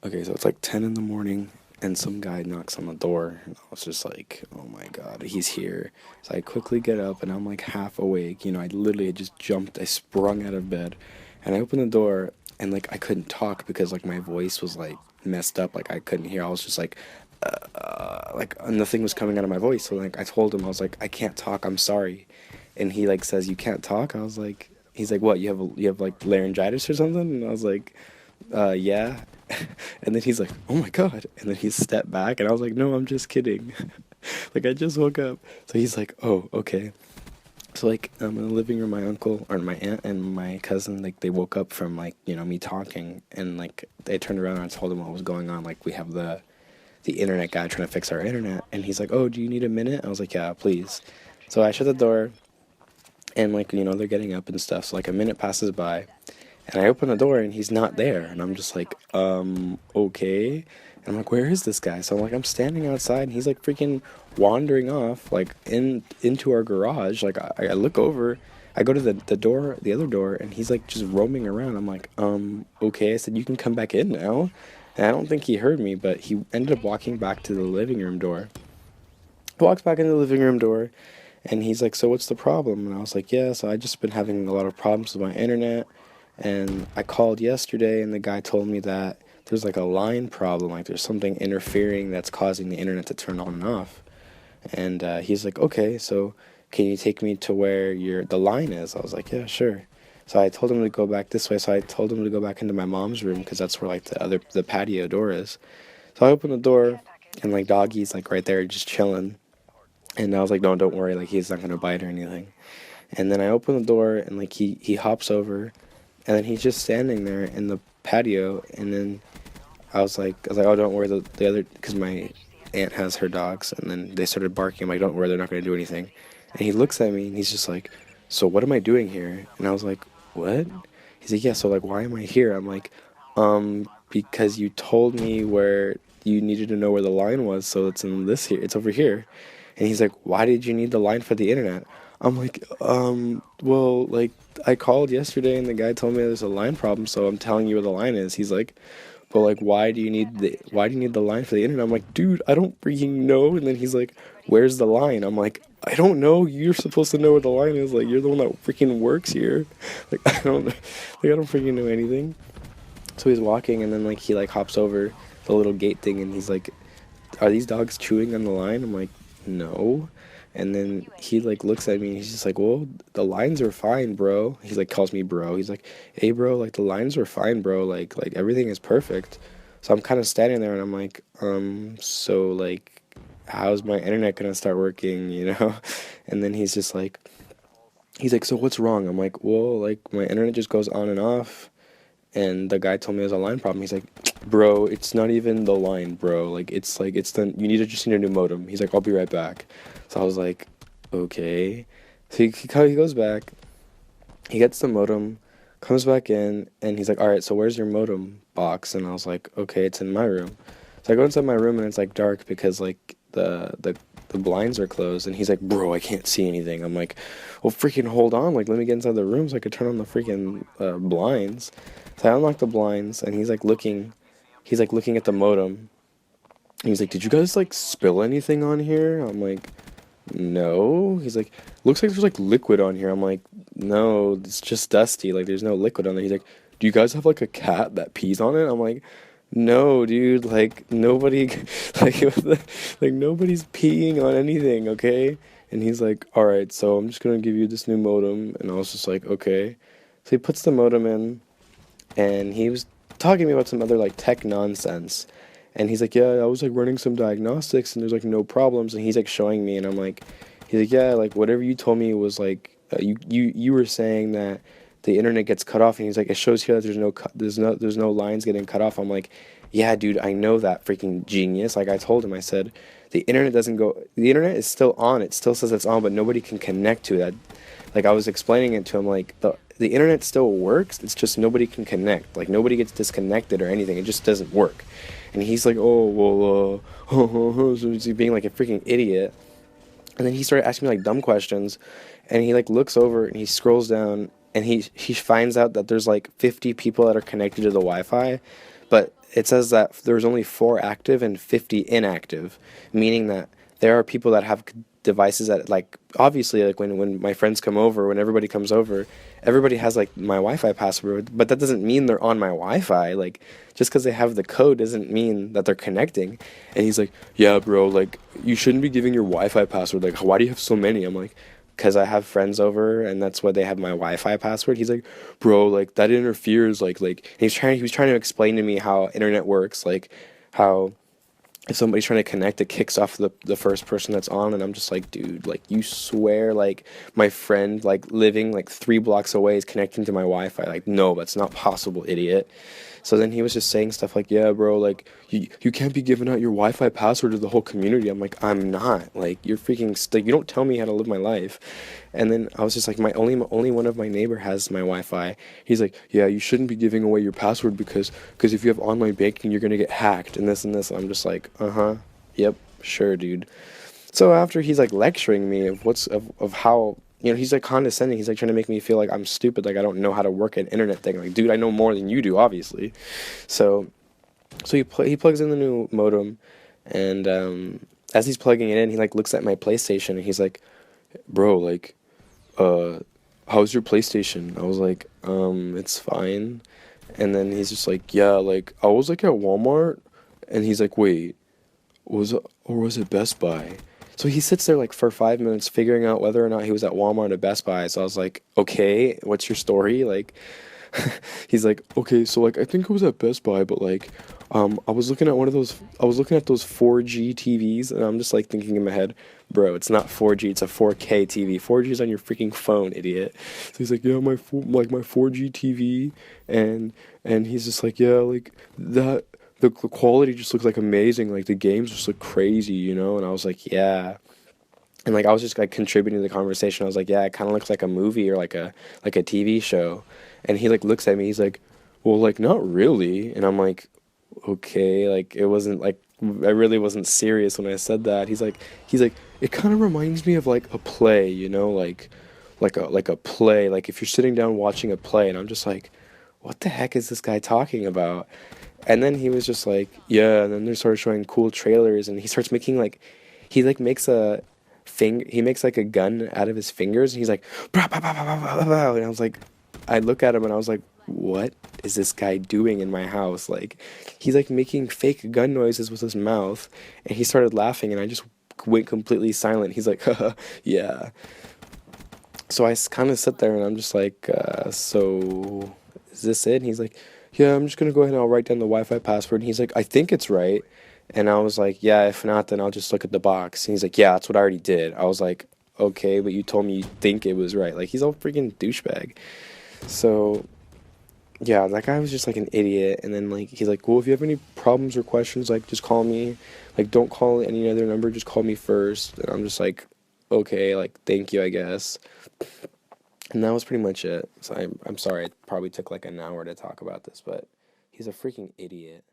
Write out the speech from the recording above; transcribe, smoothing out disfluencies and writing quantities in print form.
Okay, so it's like 10 in the morning, and some guy knocks on the door, and I was just like, oh my god, he's here. So I quickly get up, and I'm like half awake. You know, I literally had just jumped, I sprung out of bed, and I opened the door, and like I couldn't talk because like my voice was like messed up, like I couldn't hear. I was just like nothing was coming out of my voice. So like I told him, I was like, I can't talk, I'm sorry. And he like says, you can't talk? I was like, he's like, what, you have like laryngitis or something? And I was like, yeah. And then he's like, oh my god. And then he stepped back, and I was like, no, I'm just kidding. Like, I just woke up. So he's like, oh, okay. So, like, in the living room, my uncle, or my aunt and my cousin, like, they woke up from, like, you know, me talking, and, like, they turned around and I told them what was going on. Like, we have the internet guy trying to fix our internet, and he's like, oh, do you need a minute? I was like, yeah, please. So I shut the door, and, like, you know, they're getting up and stuff. So, like, a minute passes by, and I open the door and he's not there. And I'm just like, okay. And I'm like, where is this guy? So I'm like, I'm standing outside and he's like freaking wandering off, like into our garage. Like I look over, I go to the door, the other door, and he's like just roaming around. I'm like, okay. I said, you can come back in now. And I don't think he heard me, but he ended up walking back to the living room door. He walks back into the living room door, and he's like, so what's the problem? And I was like, yeah, so I just been having a lot of problems with my internet. And I called yesterday, and the guy told me that there's like a line problem, like there's something interfering that's causing the internet to turn on and off. And he's like, okay, so can you take me to where the line is? I was like, yeah, sure. So I told him to go back this way. So I told him to go back into my mom's room because that's where like the patio door is. So I opened the door, and like doggy's like right there just chilling. And I was like, no, don't worry, like he's not gonna bite or anything. And then I open the door, and like he hops over, and then he's just standing there in the patio. And then I was like, oh, don't worry, the other, because my aunt has her dogs, and then they started barking. I'm like, don't worry, they're not gonna do anything. And he looks at me, and he's just like, so what am I doing here? And I was like, what? He's like, yeah, so like why am I here? I'm like, because you told me where you needed to know where the line was, so it's in this here, it's over here. And he's like, why did you need the line for the internet? I'm like, well, like, I called yesterday and the guy told me there's a line problem, so I'm telling you where the line is. He's like, but like, why do you need the line for the internet? I'm like, dude, I don't freaking know. And then he's like, where's the line? I'm like, I don't know. You're supposed to know where the line is. Like, you're the one that freaking works here. Like, I don't freaking know anything. So he's walking, and then like he like hops over the little gate thing, and he's like, are these dogs chewing on the line? I'm like, no. And then he like looks at me, and he's just like, well, the lines are fine, bro. He's like, calls me bro. He's like, hey bro, like the lines are fine, bro. Like everything is perfect. So I'm kind of standing there, and I'm like, so like how's my internet gonna start working, you know? And then he's like, so what's wrong? I'm like, well, like my internet just goes on and off. And the guy told me there's a line problem. He's like, bro, it's not even the line, bro. Like it's the you need to just need a new modem. He's like, I'll be right back. So I was like, okay. So he goes back, he gets the modem, comes back in, and he's like, all right, so where's your modem box? And I was like, okay, it's in my room. So I go inside my room, and it's like dark because like the blinds are closed. And he's like, bro, I can't see anything. I'm like, well, freaking hold on, like let me get inside the room so I could turn on the freaking blinds. So I unlock the blinds, and he's like looking at the modem. And he's like, did you guys like spill anything on here? I'm like, no. He's like, looks like there's like liquid on here. I'm like, no, it's just dusty. Like there's no liquid on there. He's like, do you guys have like a cat that pees on it? I'm like, no, dude. Like nobody, like like nobody's peeing on anything. Okay. And he's like, all right, so I'm just gonna give you this new modem. And I was just like, okay. So he puts the modem in, and he was talking to me about some other like tech nonsense. And he's like, yeah, I was like running some diagnostics, and there's like no problems. And he's like showing me, and I'm like, he's like, yeah, like whatever you told me was like, you were saying that the internet gets cut off. And he's like, it shows here that there's no lines getting cut off. I'm like, yeah, dude, I know that, freaking genius. Like I told him, I said, the internet is still on. It still says it's on, but nobody can connect to that. Like I was explaining it to him, like the internet still works. It's just nobody can connect. Like nobody gets disconnected or anything. It just doesn't work. And he's like, oh, well, so he's being like a freaking idiot. And then he started asking me like dumb questions, and he like looks over and he scrolls down and he finds out that there's like 50 people that are connected to the Wi-Fi, but it says that there's only 4 active and 50 inactive, meaning that there are people that have devices that like obviously like when my friends come over, when everybody comes over, everybody has like my Wi-Fi password, but that doesn't mean they're on my Wi-Fi. Like just because they have the code doesn't mean that they're connecting. And he's like, "Yeah, bro, like you shouldn't be giving your Wi-Fi password. Like, why do you have so many?" I'm like, "Cause I have friends over, and that's why they have my Wi-Fi password." He's like, "Bro, like that interferes. Like." And he was trying to explain to me how internet works, like how if somebody's trying to connect, it kicks off the first person that's on, and I'm just like, dude, like you swear like my friend like living like 3 blocks away is connecting to my Wi-Fi. Like, no, that's not possible, idiot. So then he was just saying stuff like, "Yeah, bro, like you can't be giving out your Wi-Fi password to the whole community." I'm like, "I'm not. Like, you're freaking you don't tell me how to live my life." And then I was just like, "My only one of my neighbor has my Wi-Fi." He's like, "Yeah, you shouldn't be giving away your password because if you have online banking, you're gonna get hacked and this and this." And I'm just like, "Uh-huh. Yep, sure, dude." So after he's like lecturing me of how he's like condescending. He's like trying to make me feel like I'm stupid, like I don't know how to work an internet thing. Like, dude, I know more than you do, obviously. So he plugs in the new modem, and as he's plugging it in, he like looks at my PlayStation and he's like, "Bro, like, uh, how's your PlayStation?" I was like, it's fine." And then he's just like, "Yeah, like I was like at Walmart," and he's like, "Wait, was it Best Buy?" So he sits there like for 5 minutes figuring out whether or not he was at Walmart or Best Buy. So I was like, "Okay, what's your story?" Like, he's like, "Okay, so like I think it was at Best Buy, but like, I was looking at those 4G TVs, and I'm just like thinking in my head, bro, it's not 4G, it's a 4K TV. 4G is on your freaking phone, idiot." So he's like, "Yeah, my 4G TV," and he's just like, "Yeah, like that." The quality just looks like amazing. Like the games just look crazy, you know? And I was like, "Yeah." And like I was just like contributing to the conversation. I was like, "Yeah, it kind of looks like a movie or like a TV show." And he like looks at me. He's like, "Well, like not really." And I'm like, "Okay." Like it wasn't like I really wasn't serious when I said that. He's like it kind of reminds me of like a play, you know, like a play. Like if you're sitting down watching a play, and I'm just like, "What the heck is this guy talking about?" And then he was just like, "Yeah," and then they started showing cool trailers, and he starts making like, he like makes a he makes like a gun out of his fingers, and he's like, "Brah, bah, bah, bah, bah, bah, bah," and I was like, I look at him and I was like, "What is this guy doing in my house?" Like, he's like making fake gun noises with his mouth, and he started laughing, and I just went completely silent. He's like, "Haha, yeah." So I kind of sit there and I'm just like, "So is this it?" And he's like, "Yeah, I'm just gonna go ahead and I'll write down the Wi-Fi password." And he's like, "I think it's right." And I was like, "Yeah, if not, then I'll just look at the box." And he's like, "Yeah, that's what I already did." I was like, "Okay, but you told me you think it was right." Like, he's all freaking douchebag. So yeah, that guy was just like an idiot. And then like he's like, "Well, if you have any problems or questions, like just call me. Like, don't call any other number, just call me first." And I'm just like, "Okay, like thank you, I guess." And that was pretty much it. So I'm sorry, it probably took like an hour to talk about this, but he's a freaking idiot.